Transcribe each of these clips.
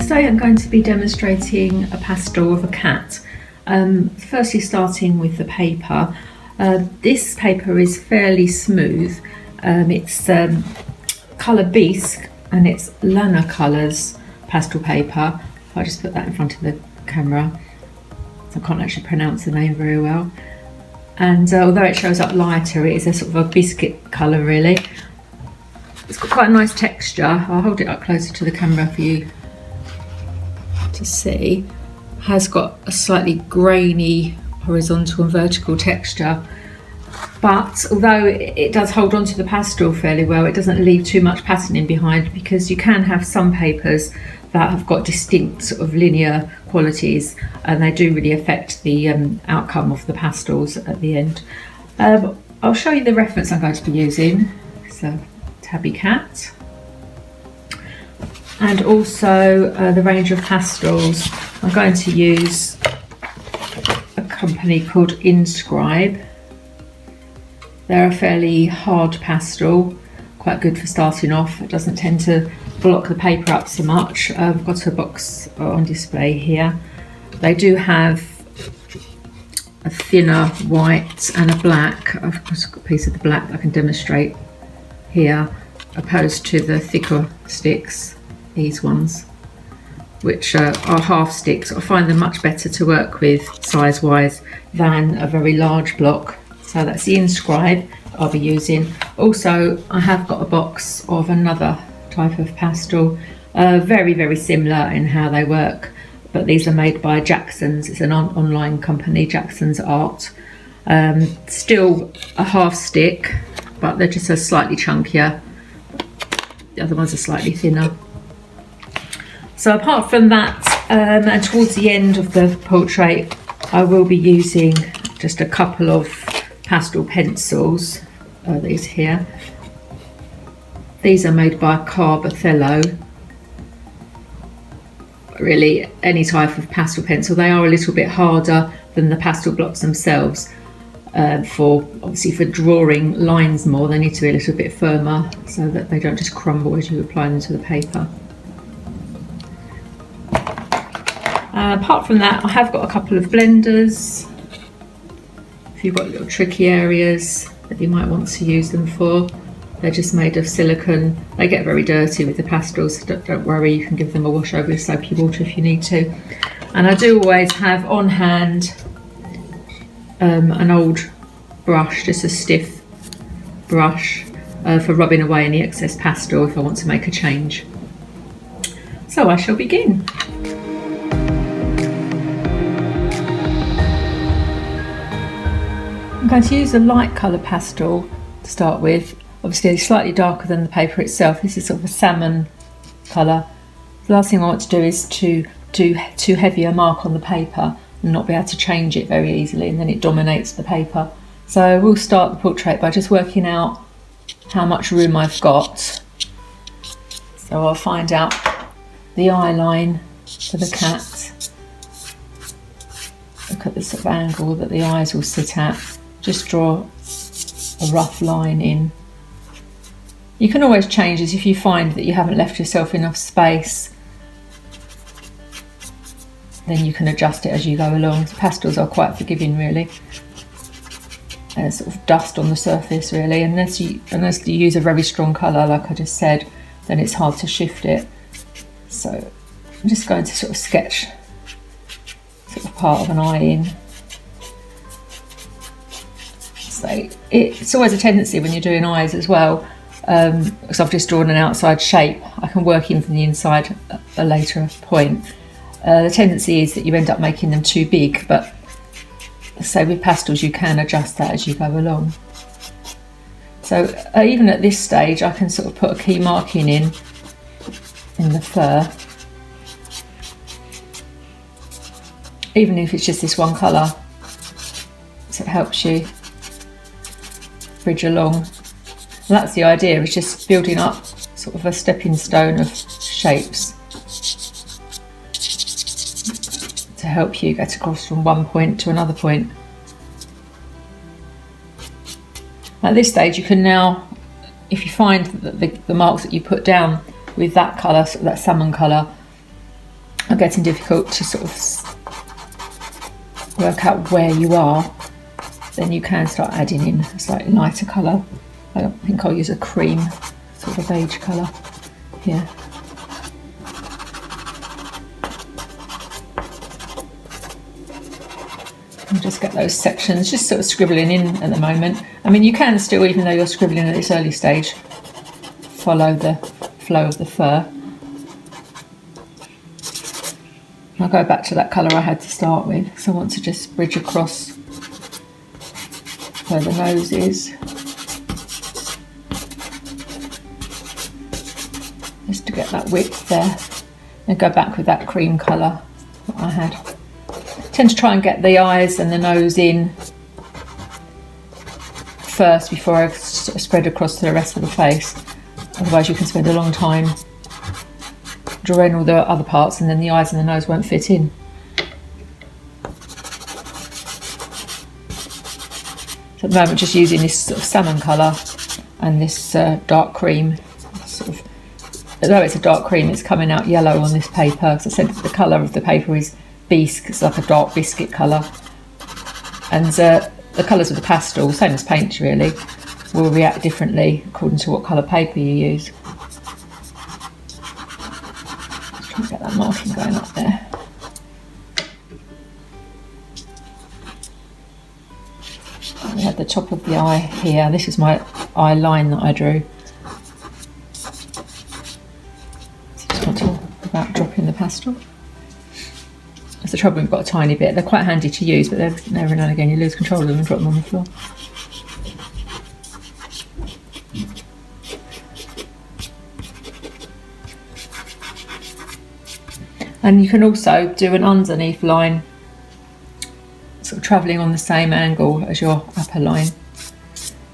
Today I'm going to be demonstrating a pastel of a cat. Firstly, starting with the paper. This paper is fairly smooth. It's colour bisque and it's Lana Colours pastel paper. If I just put that in front of the camera, so I can't actually pronounce the name very well. And although it shows up lighter, it is a sort of a biscuit colour really. It's got quite a nice texture. I'll hold it up closer to the camera for you to see. Has got a slightly grainy horizontal and vertical texture, but although it does hold on to the pastel fairly well, it doesn't leave too much patterning behind, because you can have some papers that have got distinct sort of linear qualities and they do really affect the outcome of the pastels at the end. I'll show you the reference I'm going to be using. So Tabby Cat, and also the range of pastels. I'm going to use a company called Inscribe. They're a fairly hard pastel, quite good for starting off. It doesn't tend to block the paper up so much. I've got a box on display here. They do have a thinner white and a black. I've got a piece of the black that I can demonstrate here, opposed to the thicker sticks, these ones, which are half sticks. I find them much better to work with size wise than a very large block. So that's the Inscribe I'll be using. Also, I have got a box of another type of pastel, very similar in how they work, but these are made by Jackson's. It's an online company, Jackson's Art. Still a half stick, but they're just a slightly chunkier. The other ones are slightly thinner. So apart from that, and towards the end of the portrait, I will be using just a couple of pastel pencils. These here. These are made by Carb Othello. Really, any type of pastel pencil. They are a little bit harder than the pastel blocks themselves. Obviously for drawing lines more, they need to be a little bit firmer so that they don't just crumble as you apply them to the paper. Apart from that, I have got a couple of blenders. If you've got little tricky areas that you might want to use them for, they're just made of silicone. They get very dirty with the pastels, so don't worry, you can give them a wash over with soapy water if you need to. And I do always have on hand an old brush, just a stiff brush for rubbing away any excess pastel if I want to make a change. So I shall begin. I'm going to use a light colour pastel to start with. Obviously it's slightly darker than the paper itself. This is sort of a salmon colour. The last thing I want to do is to do too heavy a mark on the paper and not be able to change it very easily, and then it dominates the paper. So we'll start the portrait by just working out how much room I've got. So I'll find out the eye line for the cat. Look at the sort of angle that the eyes will sit at. Just draw a rough line in. You can always change this if you find that you haven't left yourself enough space. Then you can adjust it as you go along. The pastels are quite forgiving really. There's sort of dust on the surface really, unless you use a very strong colour like I just said, then it's hard to shift it. So I'm just going to sort of sketch sort of part of an eye in. So it's always a tendency when you're doing eyes as well, because I've just drawn an outside shape, I can work in from the inside at a later point. The tendency is that you end up making them too big, but so with pastels you can adjust that as you go along. So even at this stage I can sort of put a key marking in the fur, even if it's just this one colour, so it helps you bridge along. And that's the idea, is just building up sort of a stepping stone of shapes to help you get across from one point to another point. At this stage you can now, if you find that the marks that you put down with that colour, sort of that salmon colour, are getting difficult to sort of work out where you are, then you can start adding in a slightly lighter colour. I think I'll use a cream, sort of beige colour here. And just get those sections just sort of scribbling in at the moment. I mean, you can still, even though you're scribbling at this early stage, follow the flow of the fur. I'll go back to that colour I had to start with, so I want to just bridge across where the nose is, just to get that width there, and go back with that cream colour that I had. I tend to try and get the eyes and the nose in first before I spread across to the rest of the face, otherwise you can spend a long time drawing all the other parts and then the eyes and the nose won't fit in. So at the moment just using this sort of salmon colour and this dark cream, sort of, although it's a dark cream, it's coming out yellow on this paper, because I said the colour of the paper is bisque, it's like a dark biscuit colour, and the colours of the pastel, same as paint really, will react differently according to what colour paper you use. Let's get that marking going up there. We had the top of the eye here. This is my eye line that I drew. So just want to about dropping the pastel. That's the trouble, we've got a tiny bit. They're quite handy to use, but every now and again you lose control of them and drop them on the floor. And you can also do an underneath line, sort of travelling on the same angle as your upper line.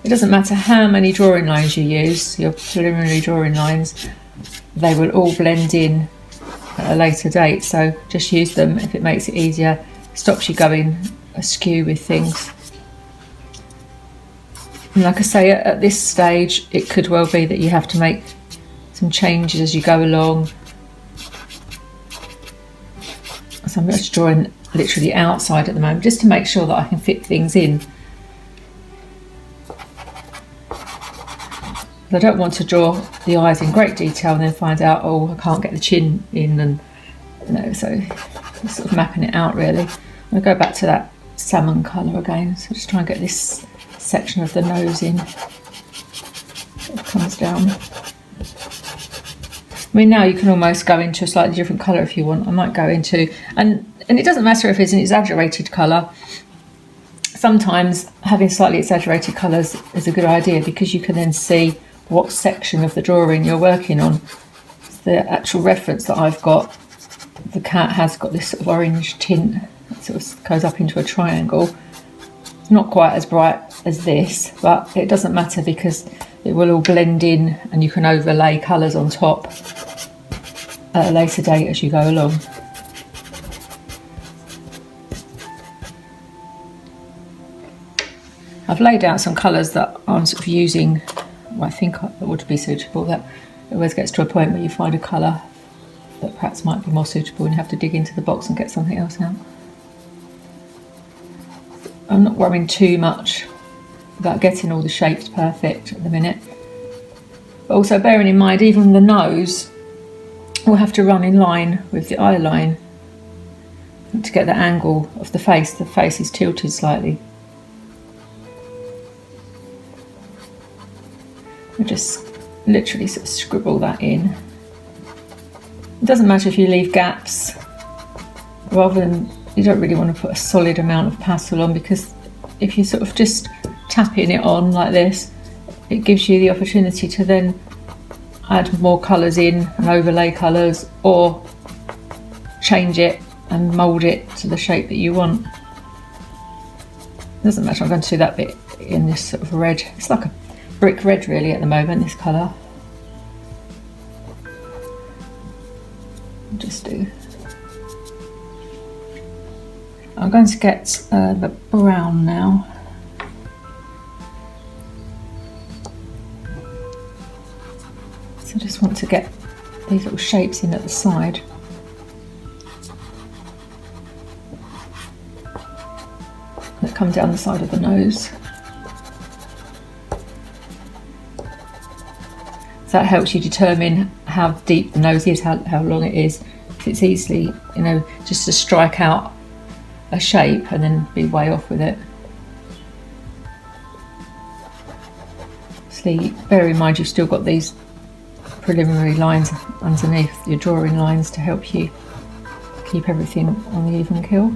It doesn't matter how many drawing lines you use, your preliminary drawing lines, they will all blend in at a later date, so just use them if it makes it easier, stops you going askew with things. And like I say, at this stage it could well be that you have to make some changes as you go along. So I'm just drawing literally outside at the moment, just to make sure that I can fit things in. I don't want to draw the eyes in great detail and then find out, oh, I can't get the chin in, and you know, so I'm sort of mapping it out really. I'm going to go back to that salmon colour again, so just try and get this section of the nose in. It comes down. I mean, now you can almost go into a slightly different colour if you want. I might go into, and it doesn't matter if it's an exaggerated colour. Sometimes having slightly exaggerated colours is a good idea, because you can then see what section of the drawing you're working on. The actual reference that I've got, the cat has got this sort of orange tint that sort of goes up into a triangle. It's not quite as bright as this, but it doesn't matter because it will all blend in and you can overlay colours on top at a later date as you go along. I've laid out some colours that I'm sort of using, well, I think that would be suitable. That it always gets to a point where you find a colour that perhaps might be more suitable and you have to dig into the box and get something else out. I'm not worrying too much about getting all the shapes perfect at the minute. But also bearing in mind, even the nose will have to run in line with the eye line to get the angle of the face. The face is tilted slightly. I just literally sort of scribble that in. It doesn't matter if you leave gaps, rather than, you don't really want to put a solid amount of pastel on, because if you sort of just tapping it on like this, it gives you the opportunity to then add more colours in and overlay colours, or change it and mould it to the shape that you want. It doesn't matter, I'm going to do that bit in this sort of red. It's like a brick red really at the moment, this colour. I'll just do. I'm going to get the brown now. So I just want to get these little shapes in at the side. come down the side of the nose. So that helps you determine how deep the nose is, how long it is. It's easily, you know, just to strike out a shape and then be way off with it. See, bear in mind you've still got these preliminary lines underneath your drawing lines to help you keep everything on the even keel.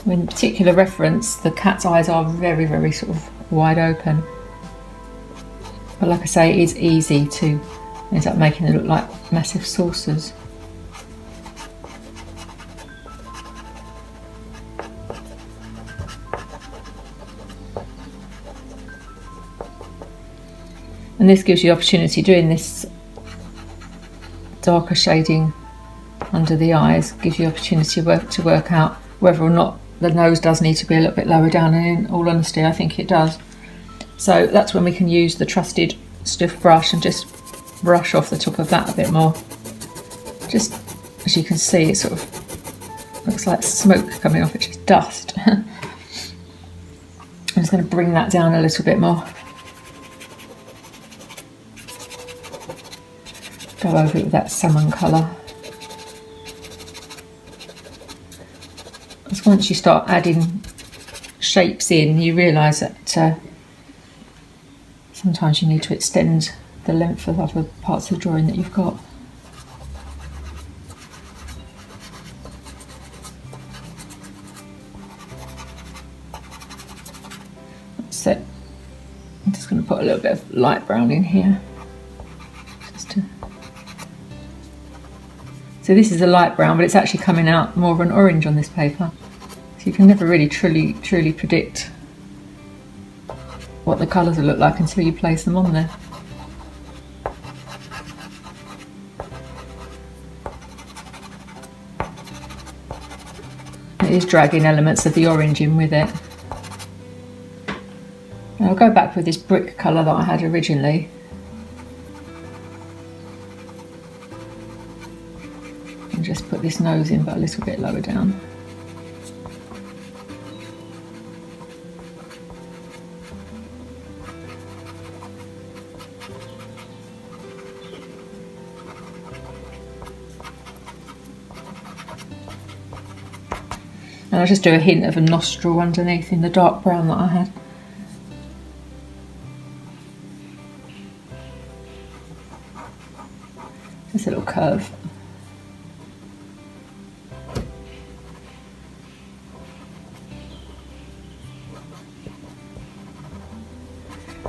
In particular reference, the cat's eyes are very, very sort of wide open. But like I say, it is easy to end up making it look like massive saucers. And this gives you the opportunity, doing this darker shading under the eyes, gives you the opportunity to work out whether or not the nose does need to be a little bit lower down, and in all honesty I think it does. So that's when we can use the trusted stiff brush and just brush off the top of that a bit more. Just as you can see, it sort of looks like smoke coming off, it's just dust. I'm just going to bring that down a little bit more. Go over it with that salmon colour. Because once you start adding shapes in, you realise that sometimes you need to extend the length of other parts of the drawing that you've got. That's it. I'm just going to put a little bit of light brown in here. So this is a light brown, but it's actually coming out more of an orange on this paper. So you can never really truly predict what the colours will look like until you place them on there. It is dragging elements of the orange in with it. And I'll go back with this brick colour that I had originally. And just put this nose in, but a little bit lower down. And I'll just do a hint of a nostril underneath in the dark brown that I had. Just a little curve.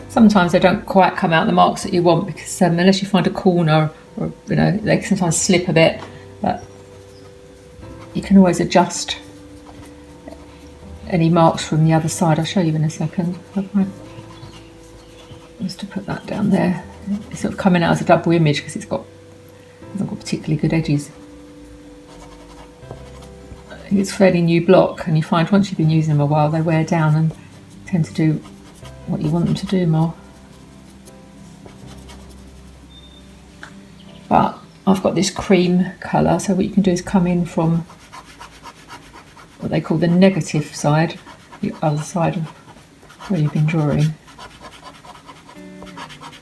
Sometimes they don't quite come out the marks that you want, because unless you find a corner, or you know, they can sometimes slip a bit, but you can always adjust any marks from the other side. I'll show you in a second. Just to put that down there. It's sort of coming out as a double image because hasn't got particularly good edges. It's a fairly new block, and you find once you've been using them a while, they wear down and tend to do what you want them to do more. But I've got this cream colour, so what you can do is come in from what they call the negative side, the other side of where you've been drawing,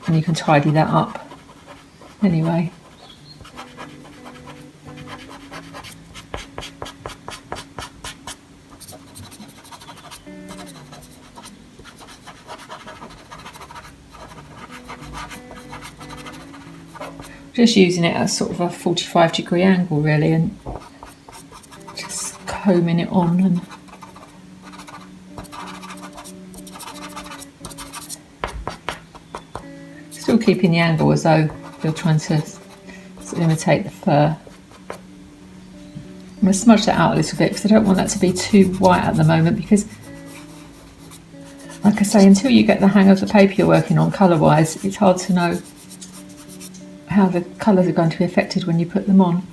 and you can tidy that up anyway. Just using it as sort of a 45-degree angle really, and just combing it on, and still keeping the angle as though you're trying to sort of imitate the fur. I'm going to smudge that out a little bit because I don't want that to be too white at the moment, because like I say, until you get the hang of the paper you're working on colour-wise, it's hard to know how the colours are going to be affected when you put them on.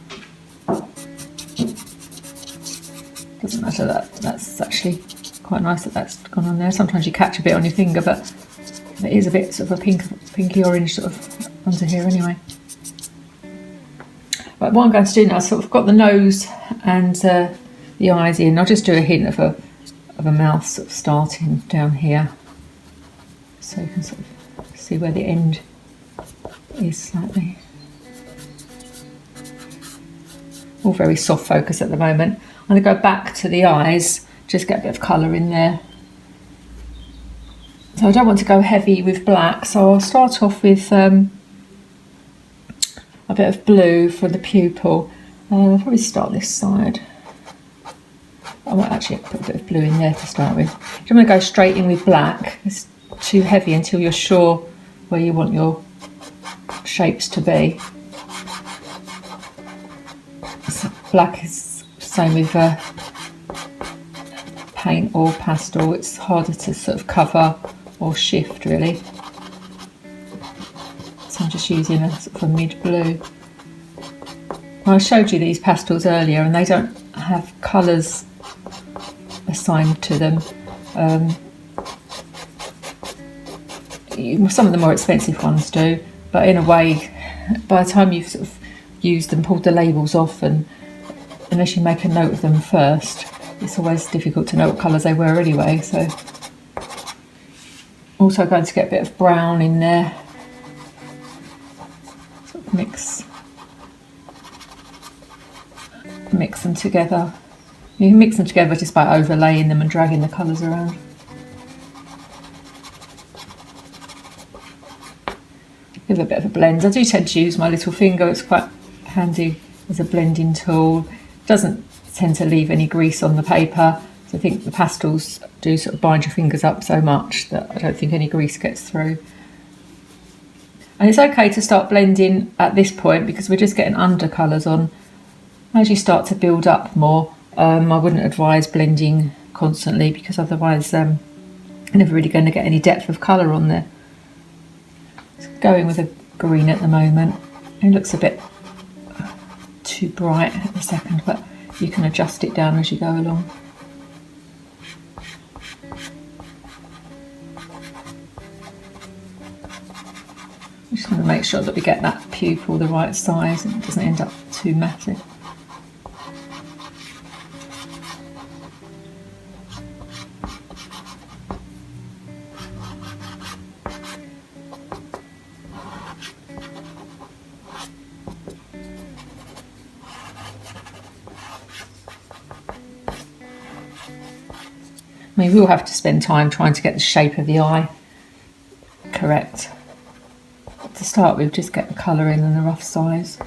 Doesn't matter, that's actually quite nice that that's gone on there. Sometimes you catch a bit on your finger, but it is a bit sort of a pinky orange sort of under here anyway. But what I'm going to do now, is sort of got the nose and the eyes in. I'll just do a hint of a mouth sort of starting down here, so you can sort of see where the end is slightly. All very soft focus at the moment. I'm going to go back to the eyes, just get a bit of colour in there. So I don't want to go heavy with black, so I'll start off with a bit of blue for the pupil. I'll probably start this side. I might actually put a bit of blue in there to start with. I'm going to go straight in with black. It's too heavy until you're sure where you want your shapes to be. So black is the same with paint or pastel. It's harder to sort of cover or shift really. So I'm just using a sort of a mid blue. I showed you these pastels earlier and they don't have colours assigned to them. Some of the more expensive ones do, but in a way, by the time you've sort of used and pulled the labels off, and unless you make a note of them first, it's always difficult to know what colours they were anyway. So also going to get a bit of brown in there, sort of mix them together. You can mix them together just by overlaying them and dragging the colours around. Give a bit of a blend. I do tend to use my little finger, it's quite handy as a blending tool. It doesn't tend to leave any grease on the paper, so I think the pastels do sort of bind your fingers up so much that I don't think any grease gets through. And it's okay to start blending at this point because we're just getting undercolours on. As you start to build up more, I wouldn't advise blending constantly because otherwise you're never really going to get any depth of colour on there. Going with a green at the moment. It looks a bit too bright at the second, but you can adjust it down as you go along. I'm just going to make sure that we get that pupil the right size and it doesn't end up too massive. I mean, we will have to spend time trying to get the shape of the eye correct. To start with, just get the colour in and the rough size.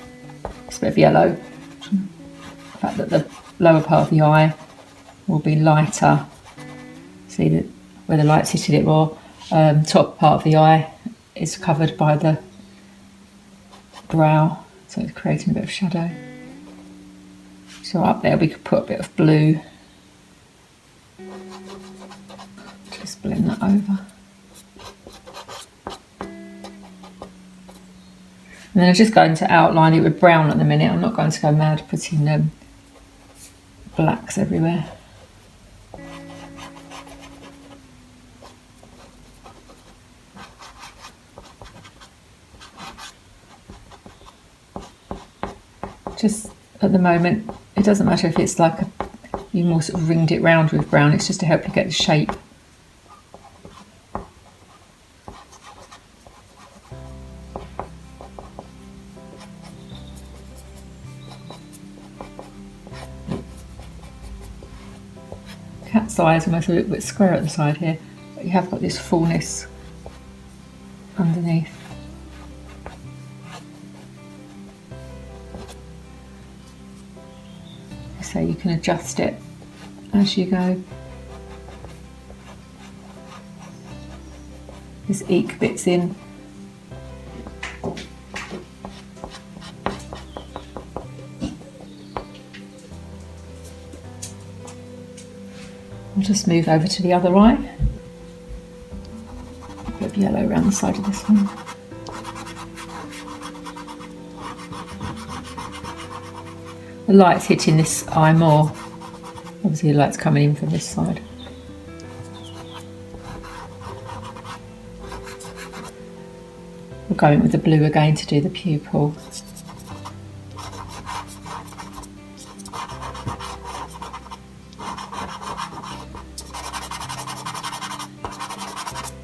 Just a bit of yellow. The fact that the lower part of the eye will be lighter. See that where the light's hitting it more. Top part of the eye is covered by the brow, so it's creating a bit of shadow. So up there we could put a bit of blue. Just blend that over. And then I'm just going to outline it with brown at the minute. I'm not going to go mad putting blacks everywhere. Just at the moment, it doesn't matter if it's like you more sort of ringed it round with brown, it's just to help you get the shape. Cat's eye is almost a little bit square at the side here, but you have got this fullness underneath. So you can adjust it as you go. This eke bit's in. I'll just move over to the other eye. A bit of yellow around the side of this one. The light's hitting this eye more. Obviously the light's coming in from this side. We're going with the blue again to do the pupil.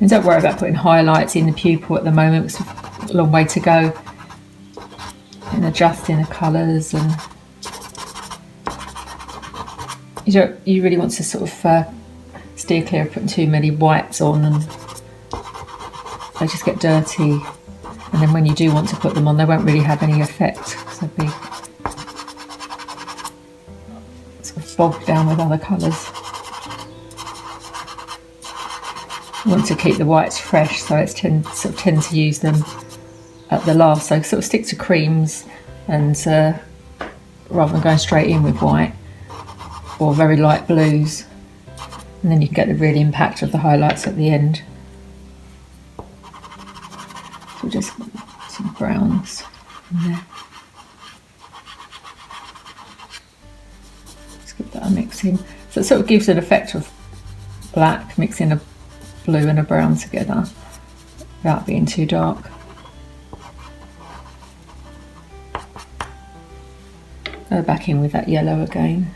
And don't worry about putting highlights in the pupil at the moment. It's a long way to go in adjusting the colours, and you really want to sort of steer clear of putting too many whites on, and they just get dirty, and then when you do want to put them on, they won't really have any effect because they'll be sort of bogged down with other colours. You want to keep the whites fresh, so it's tend to use them at the last. So sort of stick to creams, and rather than going straight in with white or very light blues, and then you can get the real impact of the highlights at the end. So just some browns in there. Just give that a mix in. So it sort of gives an effect of black mixing a blue and a brown together without being too dark. Go back in with that yellow again.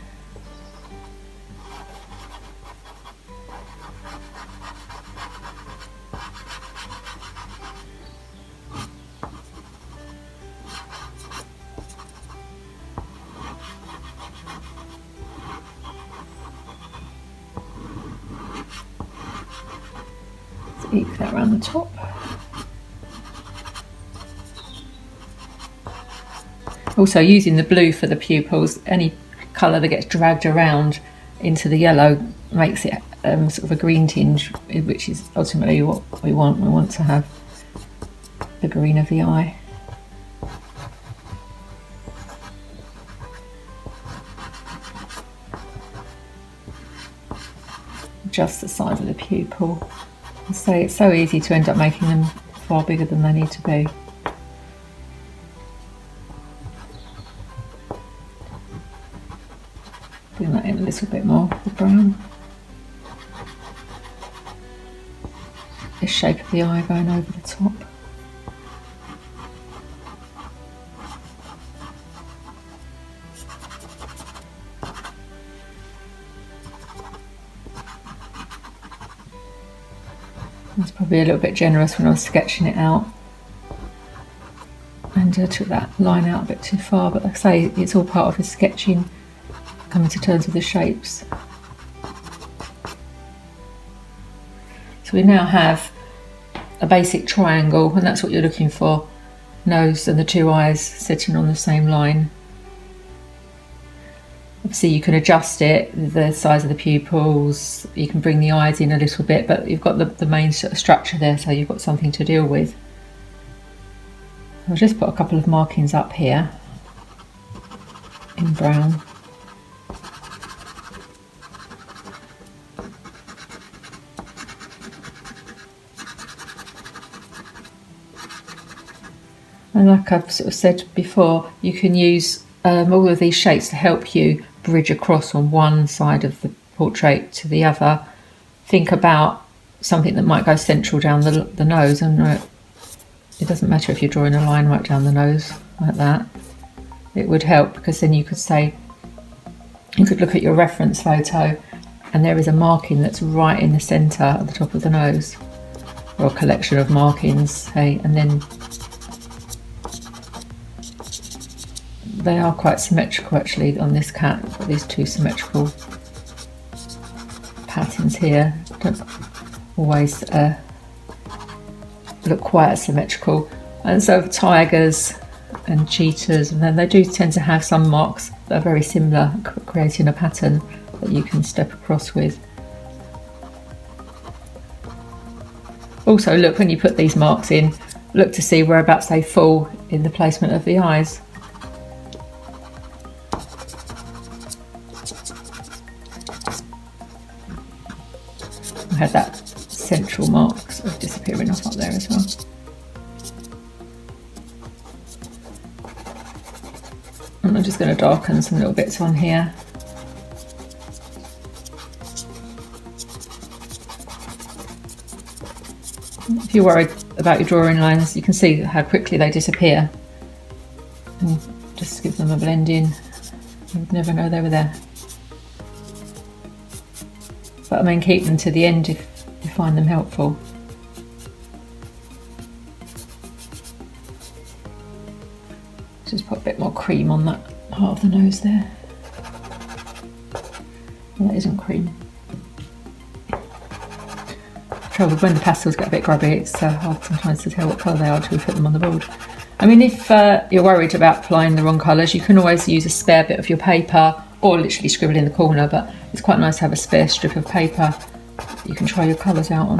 Eke that around the top. Also, using the blue for the pupils, any colour that gets dragged around into the yellow makes it sort of a green tinge, which is ultimately what we want. We want to have the green of the eye. Just the size of the pupil. So it's so easy to end up making them far bigger than they need to be. Bring that in a little bit more, the brown. This shape of the eye going over the top. I was probably a little bit generous when I was sketching it out, and took that line out a bit too far, but like I say, it's all part of the sketching, coming to terms with the shapes. So we now have a basic triangle, and that's what you're looking for. Nose and the two eyes sitting on the same line. Obviously you can adjust it, the size of the pupils, you can bring the eyes in a little bit, but you've got the main sort of structure there, so you've got something to deal with. I'll just put a couple of markings up here in brown. And like I've sort of said before, you can use all of these shapes to help you bridge across on one side of the portrait to the other. Think about something that might go central down the nose, and it doesn't matter if you're drawing a line right down the nose like that. It would help, because then you could say, you could look at your reference photo and there is a marking that's right in the centre at the top of the nose, or a collection of markings, say, and then they are quite symmetrical actually on this cat. I've got these two symmetrical patterns here. Don't always look quite as symmetrical. And so tigers and cheetahs, and then they do tend to have some marks that are very similar, creating a pattern that you can step across with. Also look, when you put these marks in, look to see whereabouts they fall in the placement of the eyes. I had that central mark sort of disappearing off up there as well. And I'm just going to darken some little bits on here. If you're worried about your drawing lines, you can see how quickly they disappear. And just give them a blend in. You'd never know they were there. But I mean, keep them to the end if you find them helpful. Just put a bit more cream on that part of the nose there. Well, that isn't cream. Trouble when the pastels get a bit grubby, it's hard sometimes to tell what colour they are until we put them on the board. I mean, if you're worried about applying the wrong colours, you can always use a spare bit of your paper or literally scribble in the corner, but it's quite nice to have a spare strip of paper that you can try your colours out on.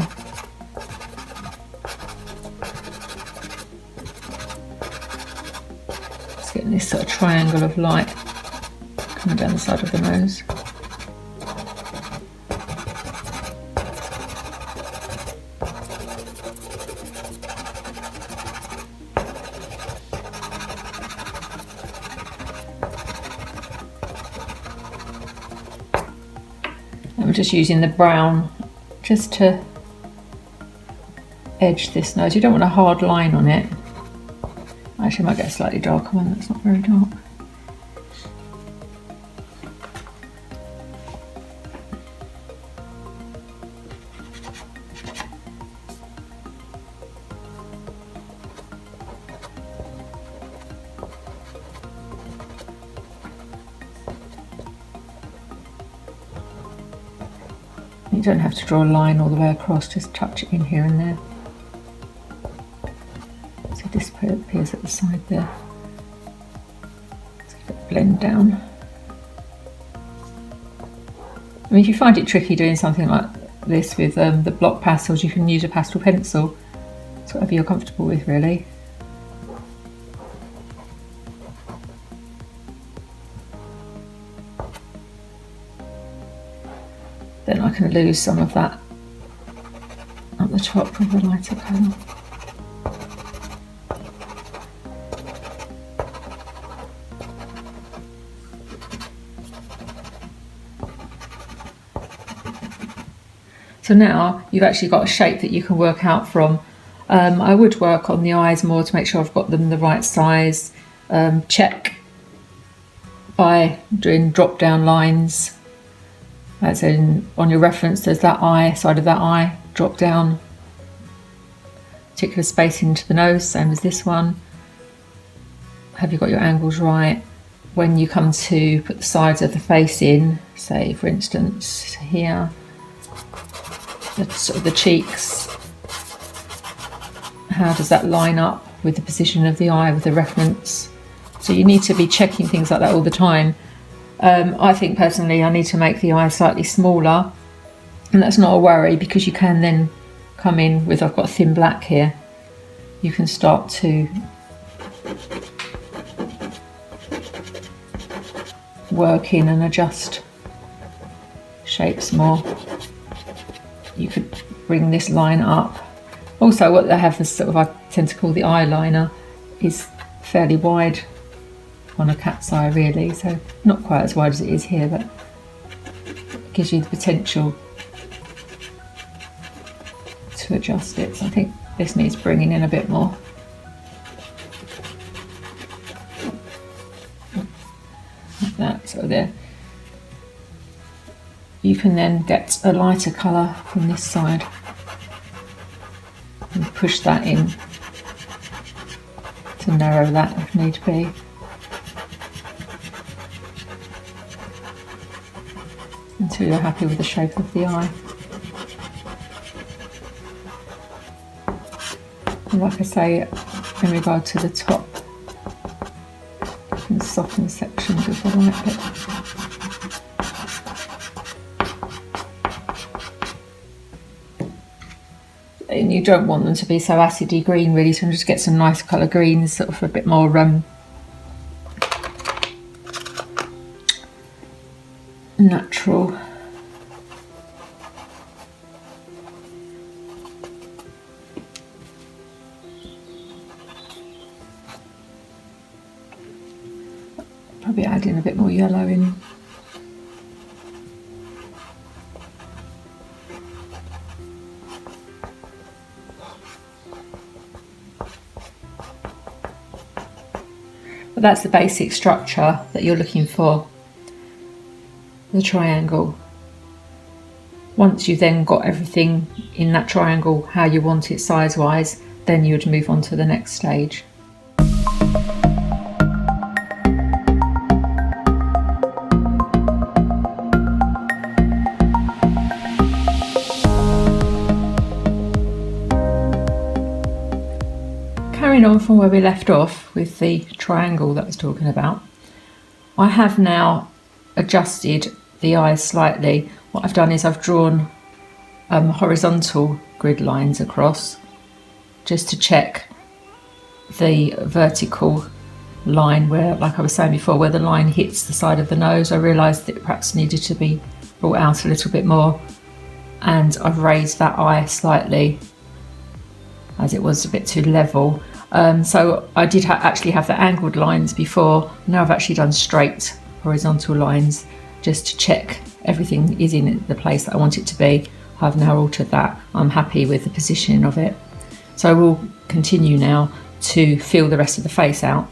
Just getting this sort of triangle of light coming down the side of the nose. I'm just using the brown just to edge this nose. You don't want a hard line on it. Actually, I might get a slightly darker one, that's not very dark. You don't have to draw a line all the way across, just touch it in here and there. So this appears at the side there. So let it blend down. I mean, if you find it tricky doing something like this with the block pastels, you can use a pastel pencil. It's whatever you're comfortable with, really. Then I can lose some of that at the top with a lighter colour. So now you've actually got a shape that you can work out from. I would work on the eyes more to make sure I've got them the right size. Check by doing drop down lines. As in, on your reference, there's that eye, side of that eye, drop down, particular spacing into the nose, same as this one. Have you got your angles right? When you come to put the sides of the face in, say for instance here, sort of the cheeks, how does that line up with the position of the eye, with the reference? So you need to be checking things like that all the time. I think personally I need to make the eye slightly smaller, and that's not a worry because you can then come in with, I've got a thin black here, you can start to work in and adjust shapes more. You could bring this line up. Also, what they have is sort of, I tend to call the eyeliner, is fairly wide on a cat's eye really, so not quite as wide as it is here, but it gives you the potential to adjust it. So I think this needs bringing in a bit more. Like that, so there. You can then get a lighter colour from this side and push that in to narrow that if need be. Until you're happy with the shape of the eye. And like I say, in regard to the top, you can soften sections if I like it. And you don't want them to be so acidy green really, so just get some nice colour greens, sort of a bit more natural. Probably add in a bit more yellow in. But that's the basic structure that you're looking for, the triangle. Once you've then got everything in that triangle how you want it size-wise, then you would move on to the next stage. carrying on from where we left off with the triangle that I was talking about, I have now adjusted the eyes slightly. What I've done is I've drawn horizontal grid lines across just to check the vertical line where, like I was saying before, where the line hits the side of the nose. I realised that it perhaps needed to be brought out a little bit more, and I've raised that eye slightly as it was a bit too level. So I did actually have the angled lines before. Now I've actually done straight horizontal lines just to check everything is in the place that I want it to be. I've now altered that. I'm happy with the positioning of it. So I will continue now to fill the rest of the face out.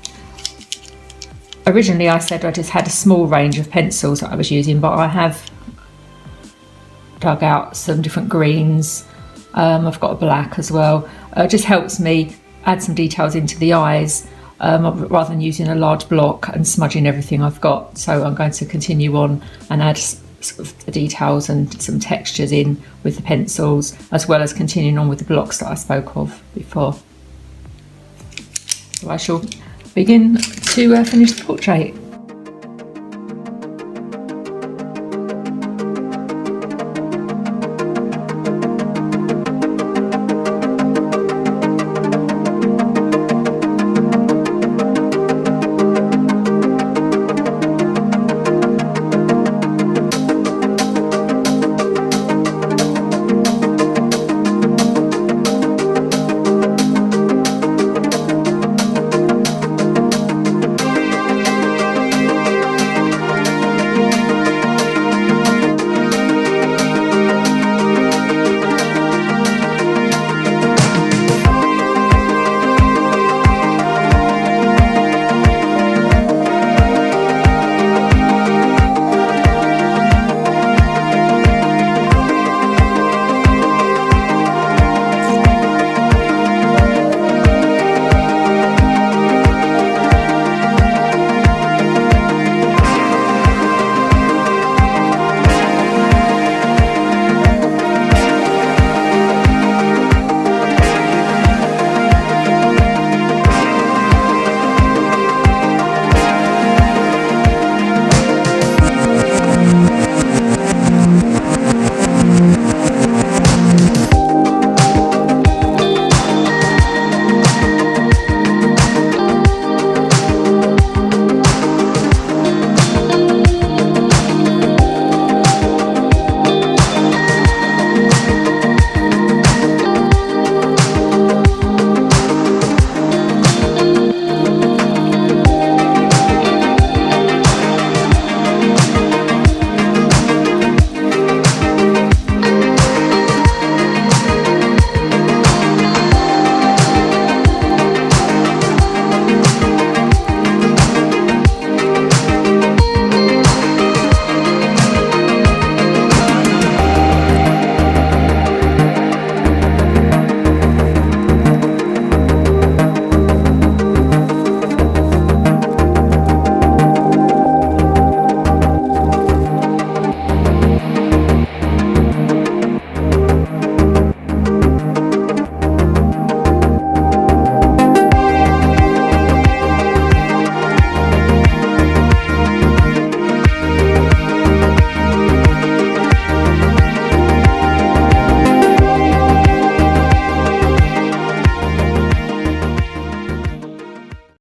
Originally I said I just had a small range of pencils that I was using, but I have dug out some different greens. I've got a black as well. It just helps me add some details into the eyes rather than using a large block and smudging everything I've got. So I'm going to continue on and add sort of the details and some textures in with the pencils, as well as continuing on with the blocks that I spoke of before. So I shall begin to finish the portrait.